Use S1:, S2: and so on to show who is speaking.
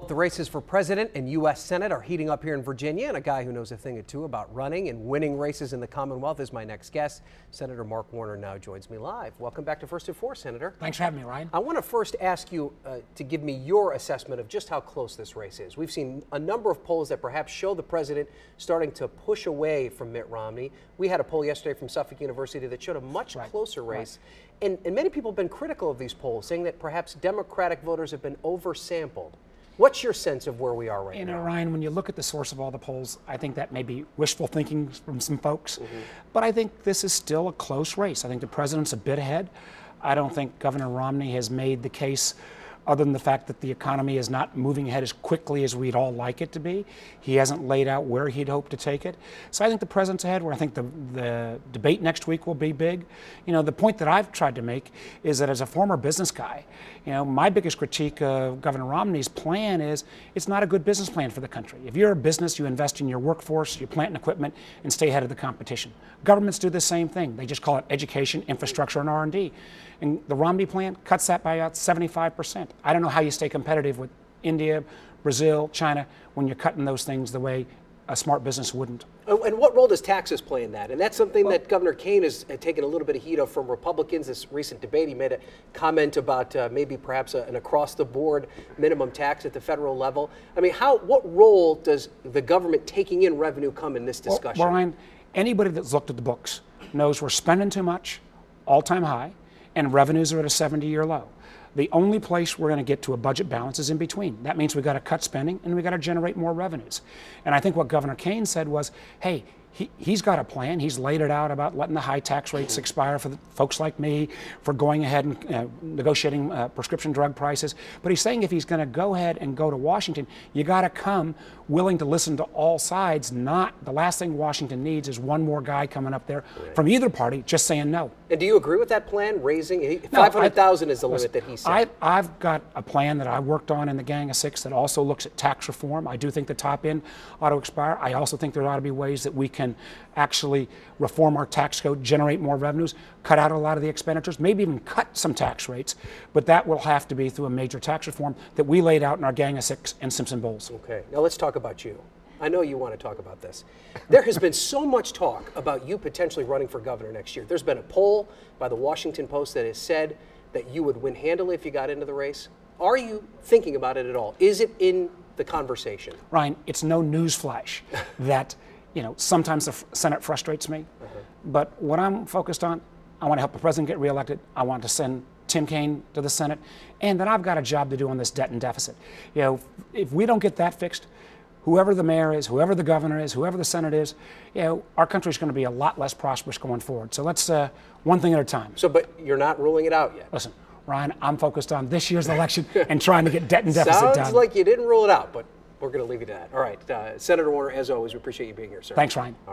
S1: The races for president and U.S. Senate are heating up here in Virginia, and a guy who knows a thing or two about running and winning races in the Commonwealth is my next guest. Senator Mark Warner now joins me live. Welcome back to First and Four, Senator.
S2: Thanks for having me, Ryan.
S1: I want to first ask you to give me your assessment of just how close this race is. We've seen a number of polls that perhaps show the president starting to push away from Mitt Romney. We had a poll yesterday from Suffolk University that showed a much closer race. And many people have been critical of these polls, saying that perhaps Democratic voters have been oversampled. What's your sense of where we are right now?
S2: Ryan, when you look at the source of all the polls, I think that may be wishful thinking from some folks. But I think this is still a close race. I think the president's a bit ahead. I don't think Governor Romney has made the case, other than the fact that the economy is not moving ahead as quickly as we'd all like it to be. He hasn't laid out where he'd hope to take it. So I think the president's ahead, where I think the debate next week will be big. You know, the point that I've tried to make is that as a former business guy, you know, my biggest critique of Governor Romney's plan is it's not a good business plan for the country. If you're a business, you invest in your workforce, your plant and equipment, and stay ahead of the competition. Governments do the same thing. They just call it education, infrastructure, and R&D. And the Romney plan cuts that by about 75%. I don't know how you stay competitive with India, Brazil, China, when you're cutting those things the way a smart business wouldn't.
S1: And what role does taxes play in that? And that's something that Governor Kane has taken a little bit of heat of from Republicans. This recent debate, he made a comment about maybe perhaps an across-the-board minimum tax at the federal level. I mean, what role does the government taking in revenue come in this discussion?
S2: Well, Ryan, anybody that's looked at the books knows we're spending too much, all-time high, and revenues are at a 70-year low. The only place we're going to get to a budget balance is in between. That means we've got to cut spending and we've got to generate more revenues. And I think what Governor Kane said was, hey, he's got a plan. He's laid it out about letting the high tax rates expire for folks like me, for going ahead and negotiating prescription drug prices. But he's saying if he's going to go ahead and go to Washington, you got to come willing to listen to all sides. Not the last thing Washington needs is one more guy coming up there from either party just saying no.
S1: And do you agree with that plan, raising 500,000 is the limit that he said?
S2: I've got a plan that I worked on in the Gang of Six that also looks at tax reform. I do think the top end ought to expire. I also think there ought to be ways that we can actually reform our tax code, generate more revenues, cut out a lot of the expenditures, maybe even cut some tax rates, but that will have to be through a major tax reform that we laid out in our Gang of Six and Simpson Bowles.
S1: Okay, now let's talk about you. I know you want to talk about this. There has been so much talk about you potentially running for governor next year. There's been a poll by the Washington Post that has said that you would win handily if you got into the race. Are you thinking about it at all? Is it in the conversation?
S2: Ryan, it's no newsflash that sometimes the Senate frustrates me, but what I'm focused on, I want to help the president get reelected. I want to send Tim Kaine to the Senate, and then I've got a job to do on this debt and deficit. If we don't get that fixed, whoever the mayor is, whoever the governor is, whoever the Senate is, our country's going to be a lot less prosperous going forward. So let's one thing at a time.
S1: But you're not ruling it out yet.
S2: Listen, Ryan, I'm focused on this year's election and trying to get debt and deficit done.
S1: Sounds like you didn't rule it out, but we're going to leave it at that. All right, Senator Warner, as always, we appreciate you being here, sir.
S2: Thanks, Ryan.
S1: All right.